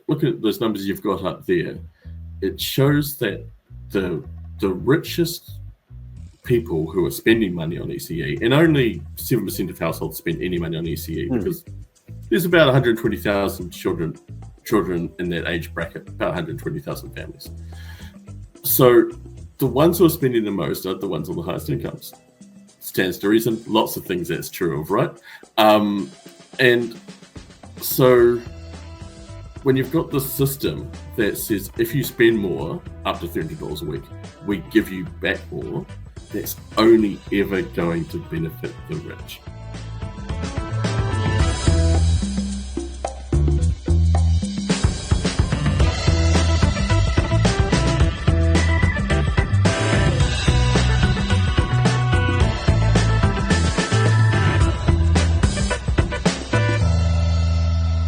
look at those numbers you've got up there, it shows that the richest people who are spending money on ECE, and only 7% of households spend any money on ECE because there's about 120,000 children in that age bracket, about 120,000 families. So the ones who are spending the most are the ones on the highest incomes. Stands to reason, lots of things that's true of, right? And so when you've got this system that says if you spend more, up to $300 a week, we give you back more, that's only ever going to benefit the rich.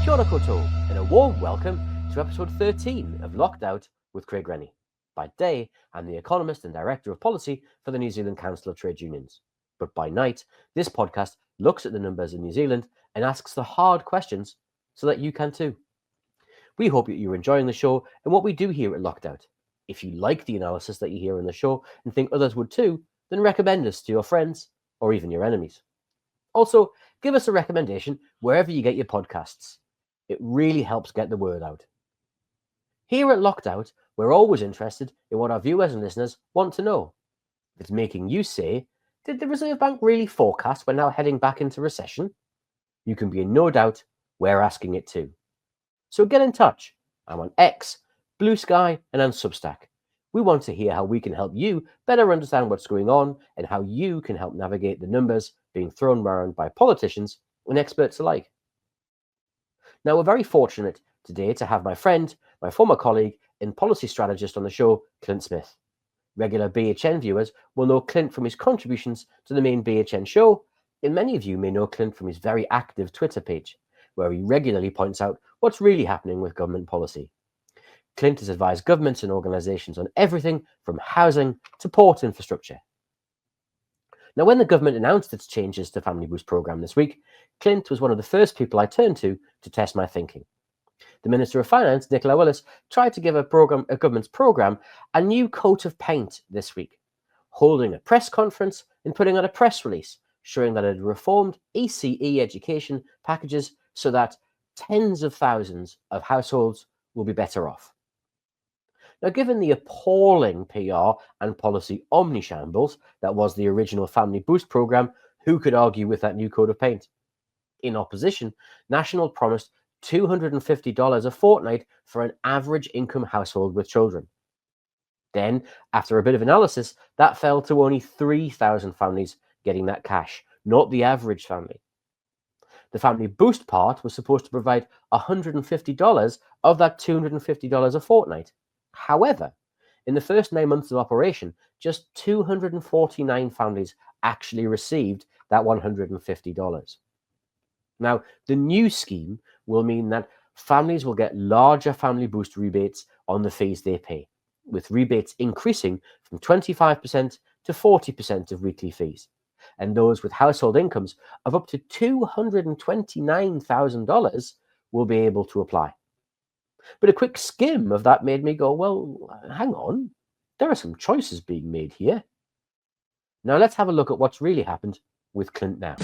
Kia ora koutou, and a warm welcome to episode 13 of Locked Out with Craig Renney. By day, I'm the economist and director of policy for the New Zealand Council of Trade Unions. But by night, this podcast looks at the numbers in New Zealand and asks the hard questions so that you can too. We hope that you're enjoying the show and what we do here at Locked Out. If you like the analysis that you hear in the show and think others would too, then recommend us to your friends or even your enemies. Also, give us a recommendation wherever you get your podcasts. It really helps get the word out. Here at Locked Out, we're always interested in what our viewers and listeners want to know. If it's making you say, did the Reserve Bank really forecast we're now heading back into recession? You can be in no doubt we're asking it too. So get in touch. I'm on X, Blue Sky, and on Substack. We want to hear how we can help you better understand what's going on and how you can help navigate the numbers being thrown around by politicians and experts alike. Now, we're very fortunate today to have my friend, my former colleague and policy strategist on the show, Clint Smith. Regular BHN viewers will know Clint from his contributions to the main BHN show, and many of you may know Clint from his very active Twitter page, where he regularly points out what's really happening with government policy. Clint has advised governments and organisations on everything from housing to port infrastructure. Now, when the government announced its changes to FamilyBoost programme this week, Clint was one of the first people I turned to test my thinking. The Minister of Finance, Nicola Willis, tried to give a government's programme a new coat of paint this week, holding a press conference and putting out a press release showing that it had reformed ECE education packages so that tens of thousands of households will be better off. Now, given the appalling PR and policy omnishambles that was the original FamilyBoost programme, who could argue with that new coat of paint? In opposition, National promised $250 a fortnight for an average income household with children. Then, after a bit of analysis, that fell to only 3,000 families getting that cash, not the average family. The FamilyBoost part was supposed to provide $150 of that $250 a fortnight. However, in the first 9 months of operation, just 249 families actually received that $150. Now, the new scheme will mean that families will get larger FamilyBoost rebates on the fees they pay, with rebates increasing from 25% to 40% of weekly fees. And those with household incomes of up to $229,000 will be able to apply. But a quick skim of that made me go, well, hang on, there are some choices being made here. Now let's have a look at what's really happened with Clint now.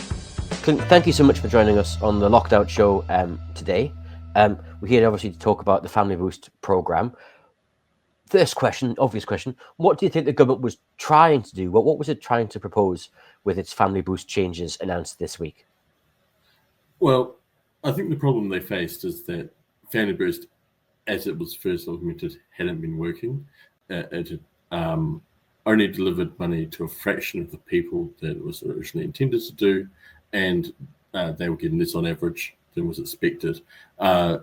Clint, thank you so much for joining us on the Locked Out show today. We're here obviously to talk about the FamilyBoost programme. First question, obvious question, what do you think the government was trying to do? What was it trying to propose with its FamilyBoost changes announced this week? Well, I think the problem they faced is that FamilyBoost, as it was first implemented, hadn't been working. It had only delivered money to a fraction of the people that it was originally intended to do, and they were getting less on average than was expected. The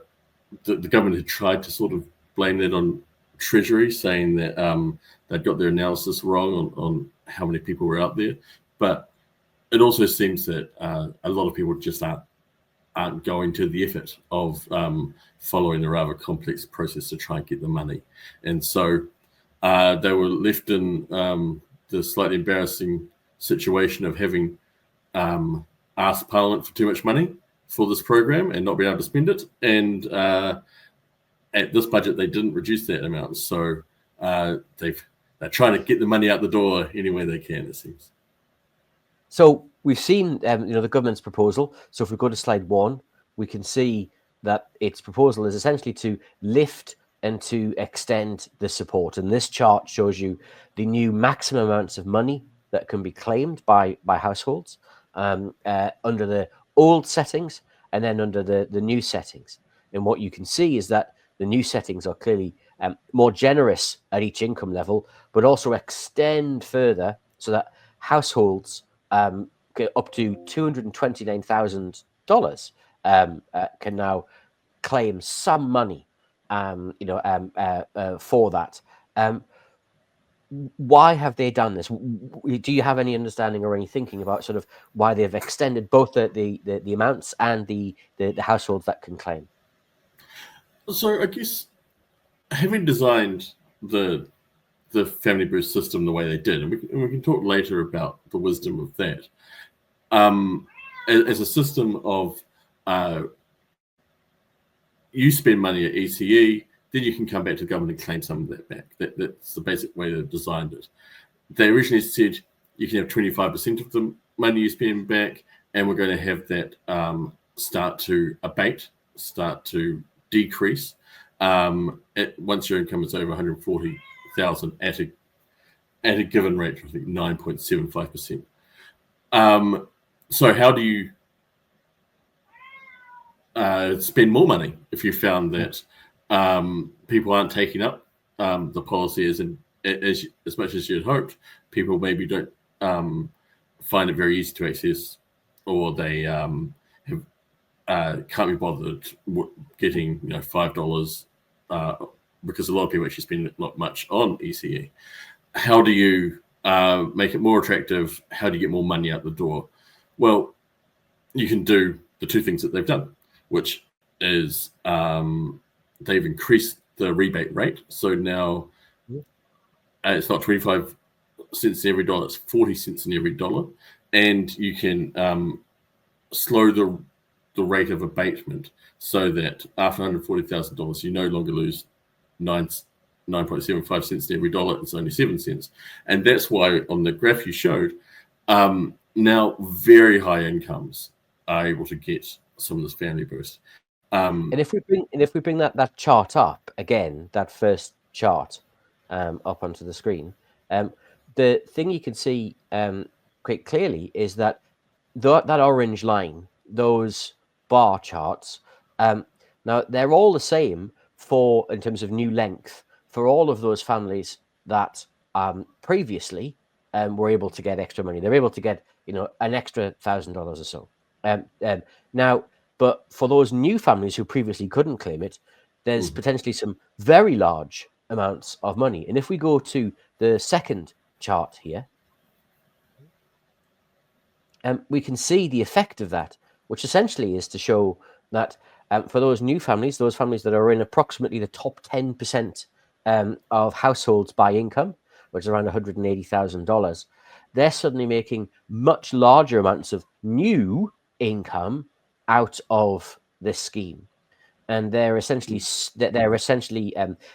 government had tried to sort of blame that on Treasury, saying that they'd got their analysis wrong on how many people were out there. But it also seems that a lot of people just aren't going to the effort of following the rather complex process to try and get the money. And so they were left in the slightly embarrassing situation of having asked Parliament for too much money for this program and not being able to spend it. And at this budget, they didn't reduce that amount. So they're trying to get the money out the door any way they can, it seems. So we've seen, the government's proposal. So if we go to slide 1, we can see that its proposal is essentially to lift and to extend the support. And this chart shows you the new maximum amounts of money that can be claimed by households under the old settings and then under the new settings. And what you can see is that the new settings are clearly more generous at each income level, but also extend further so that households up to $229,000 can now claim some money, for that. Why have they done this? Do you have any understanding or any thinking about sort of why they've extended both the amounts and the households that can claim? So I guess having designed the FamilyBoost system the way they did, and we can talk later about the wisdom of that, as a system of you spend money at ECE, then you can come back to the government and claim some of that back. That's the basic way they've designed it. They originally said you can have 25% of the money you spend back, and we're going to have that start to abate, start to decrease once your income is over 140,000 at a given rate, I think 9.75%. So how do you spend more money if you found that people aren't taking up the policy as much as you'd hoped? People maybe don't find it very easy to access, or they can't be bothered getting $5 because a lot of people actually spend not much on ECE. How do you make it more attractive? How do you get more money out the door? Well, you can do the two things that they've done, which is they've increased the rebate rate. So now it's not 25 cents in every dollar, it's 40 cents in every dollar. And you can slow the rate of abatement so that after $140,000, you no longer lose 9.75 cents in every dollar, it's only 7 cents. And that's why on the graph you showed, now very high incomes are able to get some of this FamilyBoost. And if we bring that chart up again, that first chart up onto the screen, the thing you can see quite clearly is that that orange line, those bar charts, now they're all the same in terms of new length for all of those families that previously were able to get extra money. They're able to get an extra $1,000 or so. Now, but for those new families who previously couldn't claim it, there's potentially some very large amounts of money. And if we go to the second chart here, we can see the effect of that, which essentially is to show that for those new families, those families that are in approximately the top 10% of households by income, which is around $180,000, they're suddenly making much larger amounts of new income out of this scheme, and they're essentially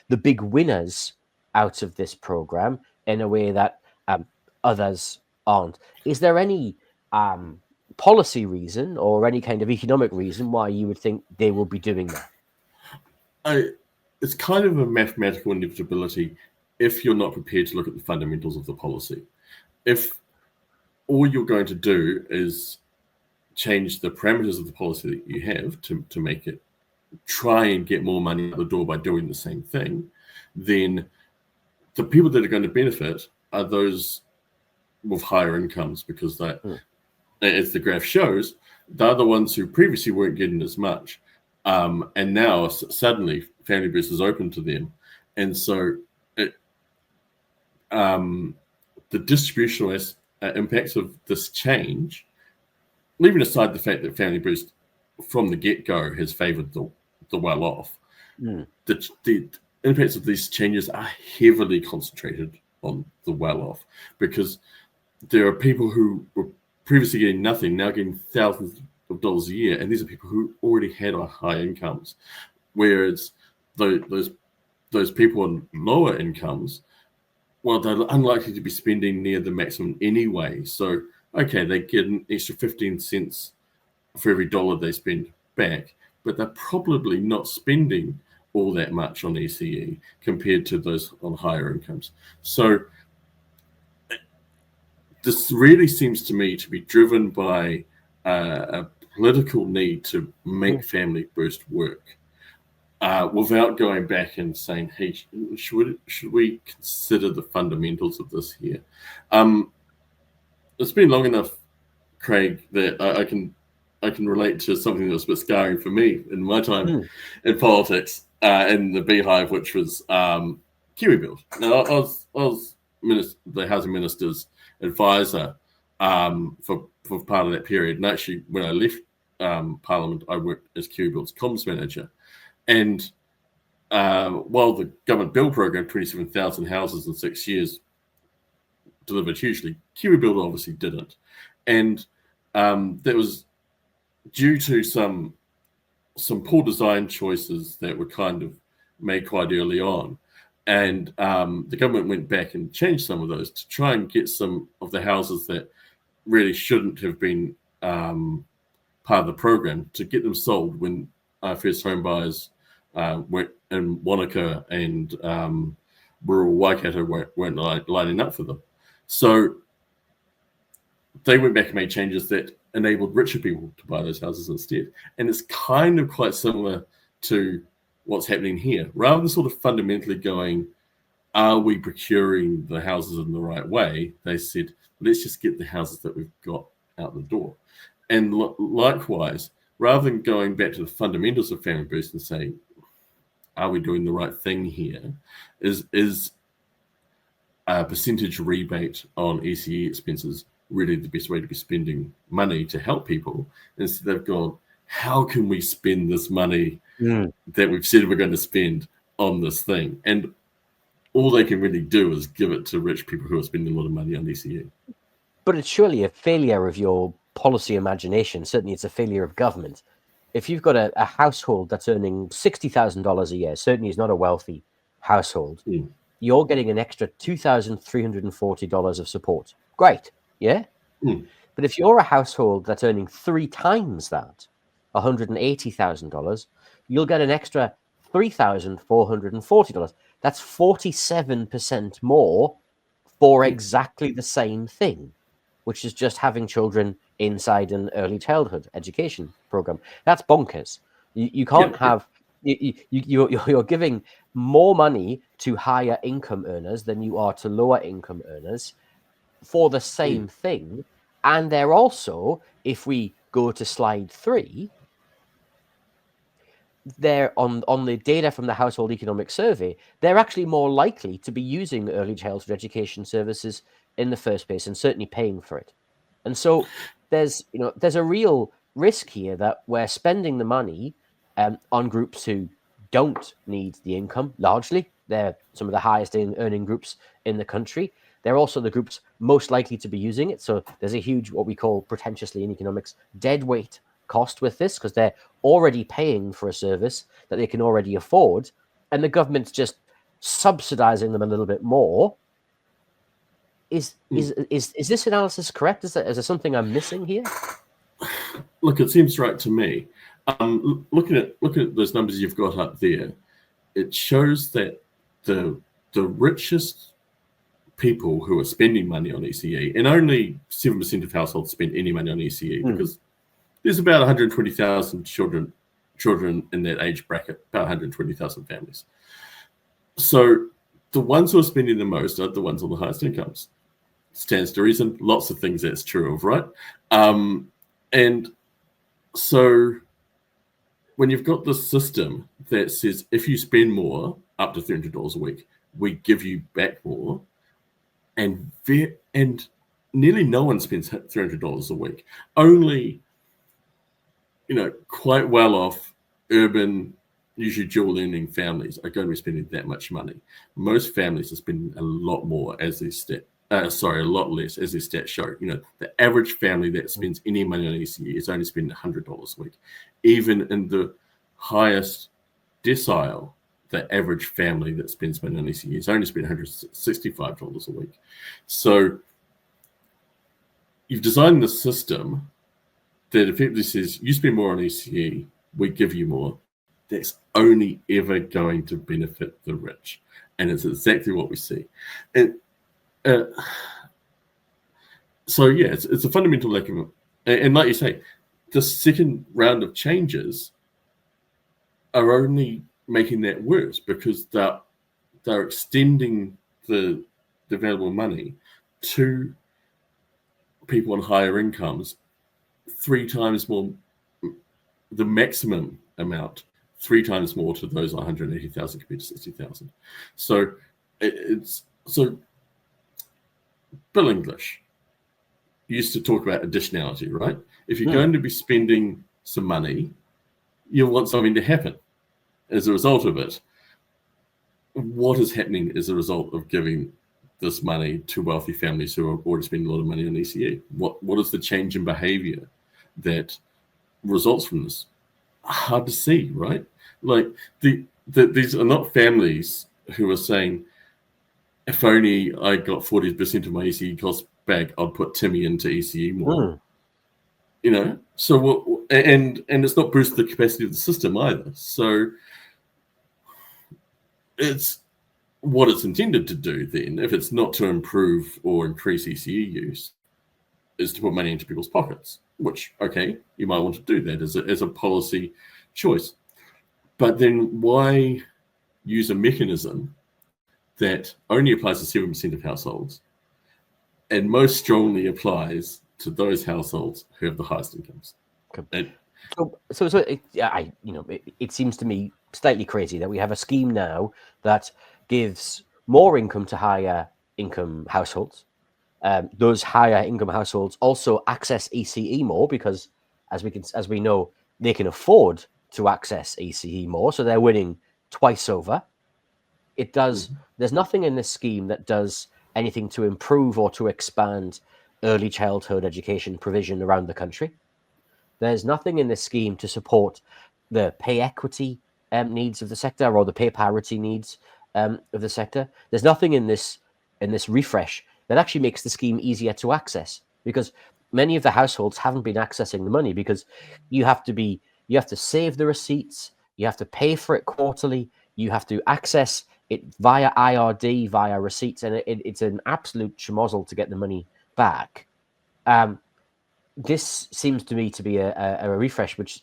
the big winners out of this program in a way that others aren't. Is there any policy reason or any kind of economic reason why you would think they will be doing that? It's kind of a mathematical inevitability if you're not prepared to look at the fundamentals of the policy. If all you're going to do is change the parameters of the policy that you have to make it try and get more money out the door by doing the same thing, then the people that are going to benefit are those with higher incomes, because that, as the graph shows, they're the ones who previously weren't getting as much. And now suddenly FamilyBoost is open to them. And so the distributional impacts of this change, leaving aside the fact that FamilyBoost from the get-go has favored the well-off, the impacts of these changes are heavily concentrated on the well-off, because there are people who were previously getting nothing, now getting thousands of dollars a year, and these are people who already had high incomes. Whereas those people on lower incomes, well, they're unlikely to be spending near the maximum anyway. So, okay, they get an extra 15 cents for every dollar they spend back, but they're probably not spending all that much on ECE compared to those on higher incomes. So this really seems to me to be driven by a political need to make FamilyBoost work. Without going back and saying, hey, should we consider the fundamentals of this here? It's been long enough, Craig, that I can relate to something that was a bit scarring for me in my time in politics, in the Beehive, which was KiwiBuild. Now, I was the housing minister's advisor for part of that period, and actually, when I left Parliament, I worked as KiwiBuild's comms manager. And while the government build program, 27,000 houses in 6 years, delivered hugely, KiwiBuild obviously didn't. And that was due to some poor design choices that were kind of made quite early on. And the government went back and changed some of those to try and get some of the houses that really shouldn't have been part of the program, to get them sold when first home buyers went in Wanaka and rural Waikato weren't lining up for them. So they went back and made changes that enabled richer people to buy those houses instead. And it's kind of quite similar to what's happening here. Rather than sort of fundamentally going, are we procuring the houses in the right way? They said, let's just get the houses that we've got out the door. And likewise, rather than going back to the fundamentals of FamilyBoost and saying, are we doing the right thing here? Is a percentage rebate on ECE expenses really the best way to be spending money to help people? Instead, they've gone, how can we spend this money that we've said we're going to spend on this thing? And all they can really do is give it to rich people who are spending a lot of money on ECE. But it's surely a failure of your policy imagination. Certainly, it's a failure of government. If you've got a household that's earning $60,000 a year, certainly is not a wealthy household, you're getting an extra $2,340 of support. Great, yeah? But if you're a household that's earning 3 times that, $180,000, you'll get an extra $3,440. That's 47% more for exactly the same thing, which is just having children inside an early childhood education program. That's bonkers. You can't have... You're giving more money to higher income earners than you are to lower income earners for the same thing. And they're also, if we go to slide 3, they're on the data from the Household Economic Survey, they're actually more likely to be using early childhood education services in the first place and certainly paying for it. And so there's a real risk here that we're spending the money on groups who don't need the income, largely. They're some of the highest earning groups in the country. They're also the groups most likely to be using it. So there's a huge, what we call pretentiously in economics, deadweight cost with this, because they're already paying for a service that they can already afford, and the government's just subsidizing them a little bit more. Is this analysis correct? Is there something I'm missing here? Look, it seems right to me. Looking at those numbers you've got up there, it shows that the richest people who are spending money on ECE, and only 7% of households spend any money on ECE, because there's about 120,000 children in that age bracket, about 120,000 families. So the ones who are spending the most are the ones on the highest incomes. Stands to reason, lots of things that's true of, right? And so when you've got this system that says if you spend more, up to $300 a week, we give you back more, and nearly no one spends $300 a week. Only, quite well off urban, usually dual earning families are going to be spending that much money. Most families are spending a lot more, a lot less, as their stats show. The average family that spends any money on ECE is only spending $100 a week. Even in the highest decile, the average family that spends money on ECE is only spent $165 a week. So you've designed the system that effectively says you spend more on ECE, we give you more. That's only ever going to benefit the rich. And it's exactly what we see. So yeah, it's a fundamental lack of, and like you say, the second round of changes are only making that worse because they're extending the available money to people on higher incomes 3 times more, the maximum amount 3 times more to those 180,000 compared to 60,000. So Bill English used to talk about additionality, right? If you're going to be spending some money, you want something to happen as a result of it. What is happening as a result of giving this money to wealthy families who are already spending a lot of money on ECE? What is the change in behavior that results from this? Hard to see, right? Like these are not families who are saying, if only I got 40% of my ECE costs back, I'll put Timmy into ECE more. You know, so what? And it's not boost the capacity of the system either. So it's what it's intended to do. Then, if it's not to improve or increase ECE use, is to put money into people's pockets. Which, okay, you might want to do that as a policy choice. But then why use a mechanism that only applies to 7% of households and most strongly applies to those households who have the highest incomes? Okay. It seems to me slightly crazy that we have a scheme now that gives more income to higher income households. Those higher income households also access ECE more because, as we know, they can afford to access ECE more, so they're winning twice over. It does. There's nothing in this scheme that does anything to improve or to expand early childhood education provision around the country. There's nothing in this scheme to support the pay equity needs of the sector or the pay parity needs of the sector. There's nothing in this refresh that actually makes the scheme easier to access, because many of the households haven't been accessing the money because you have to save the receipts, you have to pay for it quarterly, you have to access it via IRD, via receipts, and it's an absolute schmozzle to get the money back. This seems to me to be a refresh which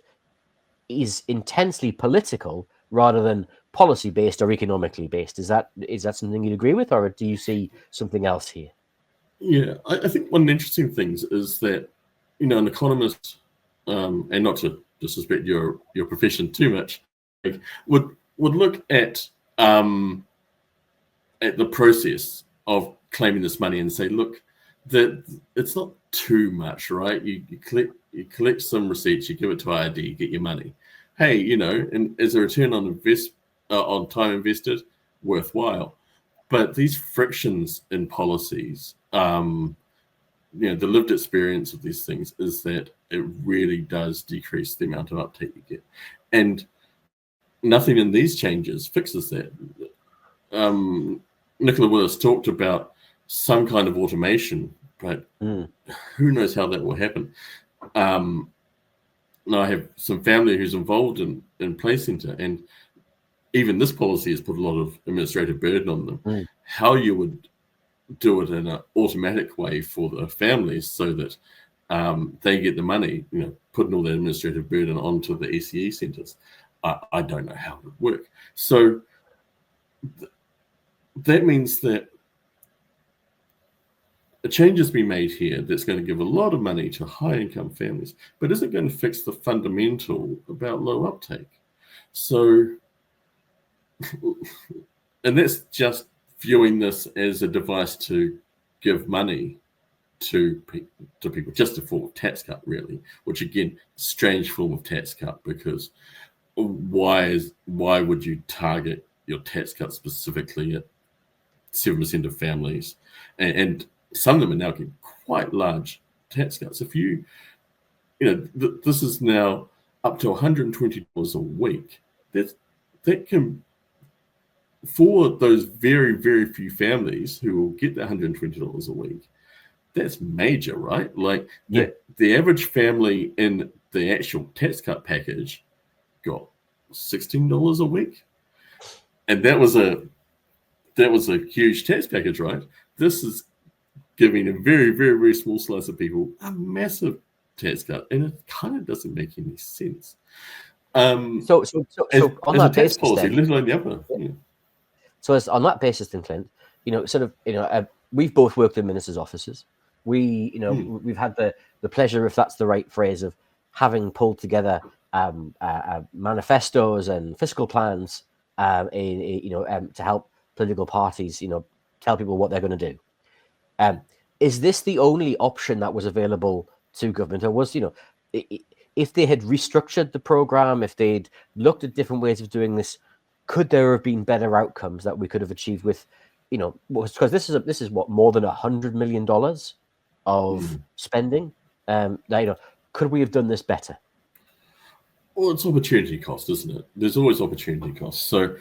is intensely political rather than policy based or economically based. Is that something you'd agree with, or do you see something else here? Yeah, I think one of the interesting things is that, an economist, and not to disrespect your profession too much, would look at the process of claiming this money and say, look, that it's not too much, right? You collect some receipts, you give it to IRD, you get your money. Hey, and as a return on time invested, worthwhile. But these frictions in policies, the lived experience of these things is that it really does decrease the amount of uptake you get. And nothing in these changes fixes that. Nicola Willis talked about some kind of automation, but who knows how that will happen. Now I have some family who's involved in Play Centre, and even this policy has put a lot of administrative burden on them. How you would do it in an automatic way for the families so that they get the money, putting all that administrative burden onto the ECE centres, I don't know how it would work. So that means that a change has been made here that's going to give a lot of money to high-income families, but isn't going to fix the fundamental about low uptake. So, and that's just viewing this as a device to give money to people, just a form of tax cut, really, which again, strange form of tax cut, because why would you target your tax cut specifically at 7% of families? And some of them are now getting quite large tax cuts. If this is now up to $120 a week. That can for those very, very few families who will get the $120 a week, that's major, right? Like the average family in the actual tax cut package got $16 a week, and that was a huge tax package, right? This is giving a very, very, very small slice of people a massive tax cut, and it kind of doesn't make any sense. So on that basis, policy, then, let alone the other. Yeah. So as on that basis, then, Clint, we've both worked in ministers' offices. We've had the pleasure, if that's the right phrase, of having pulled together manifestos and fiscal plans, to help political parties, tell people what they're going to do. Is this the only option that was available to government, or was, if they had restructured the program, if they'd looked at different ways of doing this, could there have been better outcomes that we could have achieved with, because this is what, more than $100 million of spending. Could we have done this better? Well, it's opportunity cost, isn't it? There's always opportunity cost. So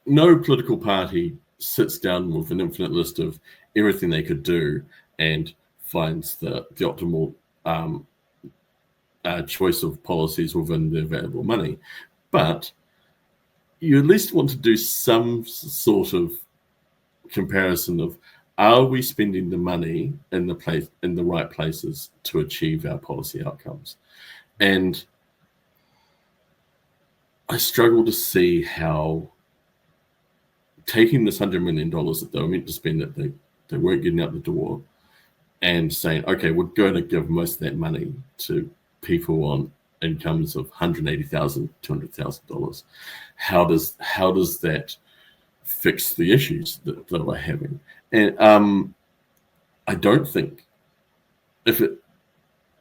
no political party sits down with an infinite list of everything they could do and finds the optimal choice of policies within the available money. But you at least want to do some sort of comparison of, are we spending the money in the right places to achieve our policy outcomes? And I struggle to see how taking this $100 million that they were meant to spend, that they weren't getting out the door, and saying, okay, we're going to give most of that money to people on incomes of $180,000, $200,000. How does that fix the issues that we're having? And I don't think, if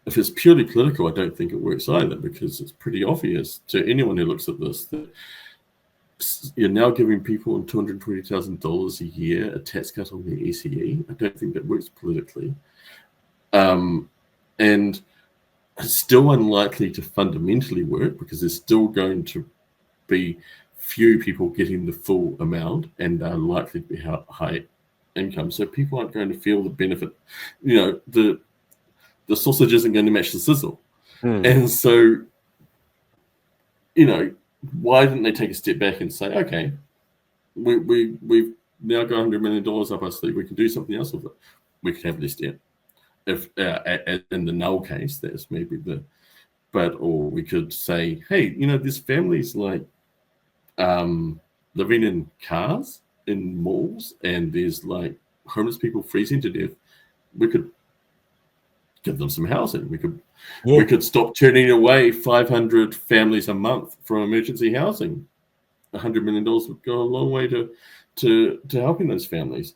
it's purely political, I don't think it works either, because it's pretty obvious to anyone who looks at this that you're now giving people $220,000 a year a tax cut on their ECE. I don't think that works politically. And it's still unlikely to fundamentally work, because there's still going to be few people getting the full amount, and are likely to be high income. So people aren't going to feel the benefit. The sausage isn't going to match the sizzle. And so, why didn't they take a step back and say, okay, we've now got $100 million up our sleeve, we can do something else with it. We could have less debt. If in the null case, that's maybe or we could say, hey, there's families like living in cars in malls, and there's like homeless people freezing to death. We could give them some housing. We could stop turning away 500 families a month from emergency housing. $100 million would go a long way to helping those families.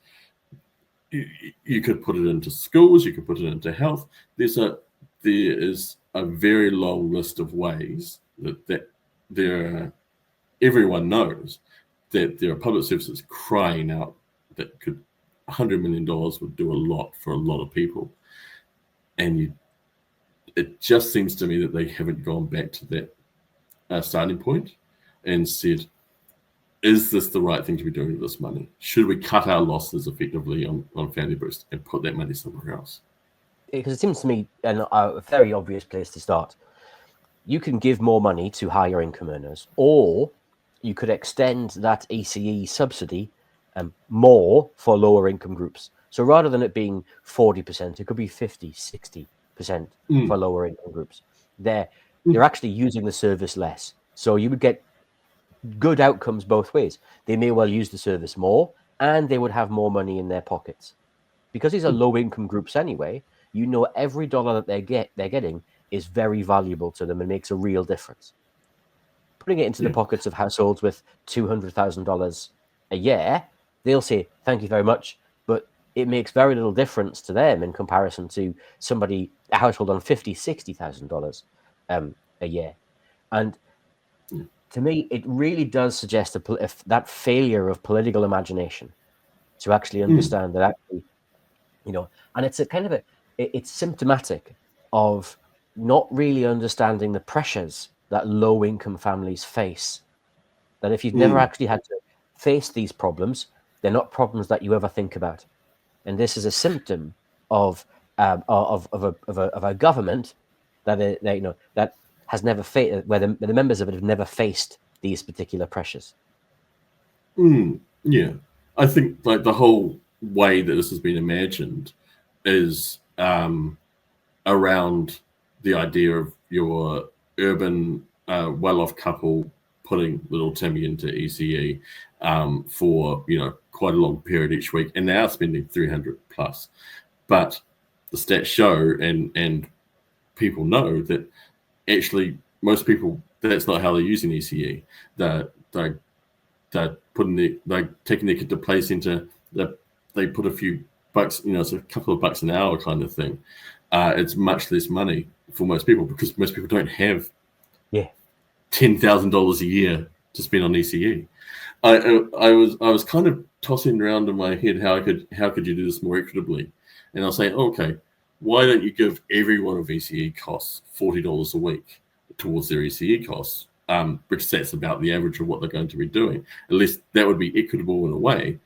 You could put it into schools. You could put it into health. There is a very long list of ways that everyone knows that there are public services crying out that $100 million would do a lot for a lot of people. And it just seems to me that they haven't gone back to that starting point and said, is this the right thing to be doing with this money? Should we cut our losses effectively on FamilyBoost and put that money somewhere else? Because it seems to me a very obvious place to start. You can give more money to higher income earners, or you could extend that ECE subsidy more for lower income groups. So rather than it being 40%, it could be 50, 60% for lower income groups. They're actually using the service less. So you would get good outcomes both ways. They may well use the service more, and they would have more money in their pockets. Because these are low income groups anyway, every dollar that they're getting is very valuable to them and makes a real difference. Putting it into the pockets of households with $200,000 a year, they'll say, thank you very much, but it makes very little difference to them in comparison to a household on $50,000, $60,000 a year. And to me, it really does suggest that failure of political imagination to actually understand that actually, and it's it's symptomatic of not really understanding the pressures that low-income families face that if you've never actually had to face these problems, they're not problems that you ever think about. And this is a symptom of a government that has never faced, where the members of it have never faced these particular pressures. Yeah, I think like the whole way that this has been imagined is around the idea of your urban well-off couple putting little Timmy into ECE for quite a long period each week, and they are spending 300 plus. But the stats show, and people know that actually most people, that's not how they're using ECE. They're taking their kid to play center. They put a few bucks, it's a couple of bucks an hour kind of thing. It's much less money for most people because most people don't have $10,000 a year to spend on ECE. I was kind of tossing around in my head how could you do this more equitably, and I'll say, okay, why don't you give everyone of ECE costs $40 a week towards their ECE costs, because that's about the average of what they're going to be doing. At least that would be equitable in a way.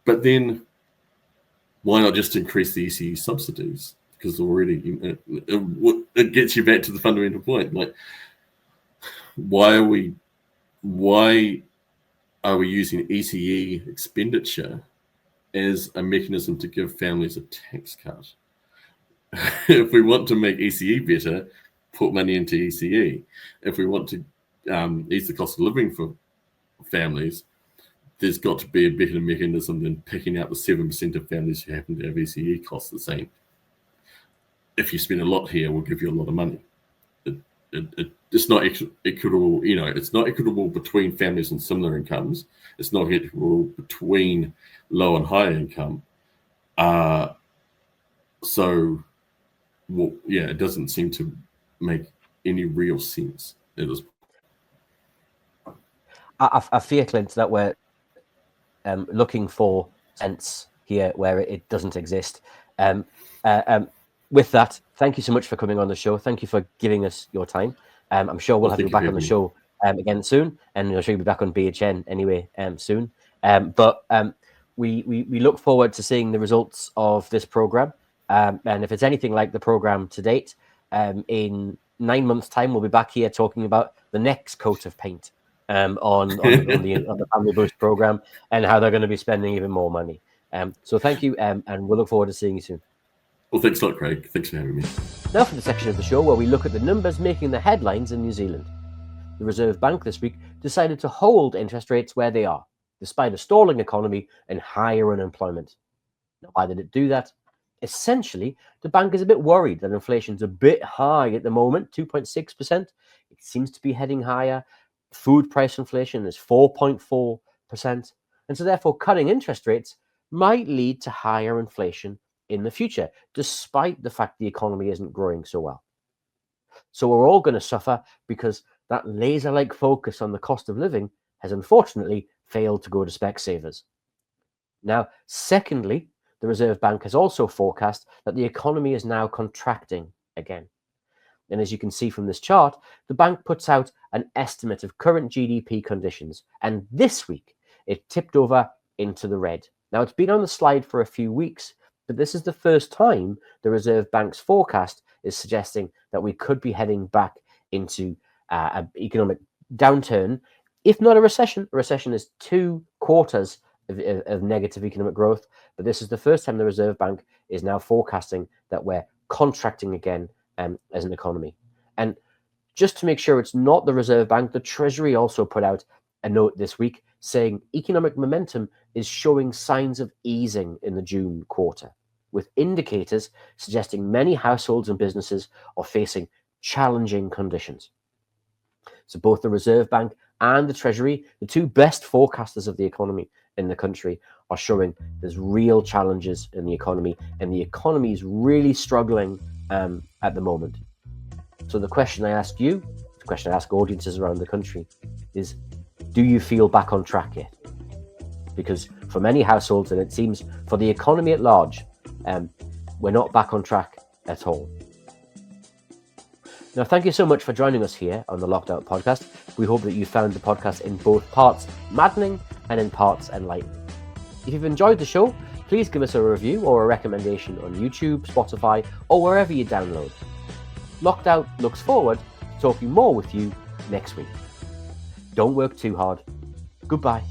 But then why not just increase the ECE subsidies? Because already it gets you back to the fundamental point. Like, why are we using ECE expenditure as a mechanism to give families a tax cut? If we want to make ECE better, put money into ECE. If we want to ease the cost of living for families, there's got to be a better mechanism than picking out the 7% of families who happen to have ECE costs the same. If you spend a lot here, we'll give you a lot of money. It's not equitable. It's not equitable between families on similar incomes. It's not equitable between low and high income. It doesn't seem to make any real sense. I fear, Clint, that we're looking for sense here where it doesn't exist. With that, thank you so much for coming on the show. Thank you for giving us your time. I'm sure we'll have you back on the show again soon, and I'm sure you'll be back on BHN anyway soon. But we look forward to seeing the results of this program. And if it's anything like the program to date, in 9 months' time, we'll be back here talking about the next coat of paint on the FamilyBoost program and how they're going to be spending even more money. So thank you, and we'll look forward to seeing you soon. Well, thanks a lot, Craig. Thanks for having me. Now for the section of the show where we look at the numbers making the headlines in New Zealand. The Reserve Bank this week decided to hold interest rates where they are, despite a stalling economy and higher unemployment. Now, why did it do that? Essentially, the bank is a bit worried that inflation's a bit high at the moment, 2.6%. It seems to be heading higher. Food price inflation is 4.4%. And so therefore, cutting interest rates might lead to higher inflation in the future, despite the fact the economy isn't growing so well. So we're all going to suffer because that laser-like focus on the cost of living has unfortunately failed to go to Specsavers. Now, secondly, the Reserve Bank has also forecast that the economy is now contracting again. And as you can see from this chart, the bank puts out an estimate of current GDP conditions. And this week, it tipped over into the red. Now, it's been on the slide for a few weeks, but this is the first time the Reserve Bank's forecast is suggesting that we could be heading back into an economic downturn, if not a recession. A recession is 2 quarters of negative economic growth, but this is the first time the Reserve Bank is now forecasting that we're contracting again as an economy. And just to make sure it's not the Reserve Bank, the Treasury also put out a note this week saying economic momentum is showing signs of easing in the June quarter, with indicators suggesting many households and businesses are facing challenging conditions. So both the Reserve Bank and the Treasury, the two best forecasters of the economy in the country, are showing there's real challenges in the economy, and the economy is really struggling at the moment. So the question I ask you, the question I ask audiences around the country is, do you feel back on track yet? Because for many households, and it seems for the economy at large, we're not back on track at all. Now, thank you so much for joining us here on the Locked Out podcast. We hope that you found the podcast in both parts maddening and in parts enlightening. If you've enjoyed the show, please give us a review or a recommendation on YouTube, Spotify, or wherever you download. Locked Out looks forward to talking more with you next week. Don't work too hard. Goodbye.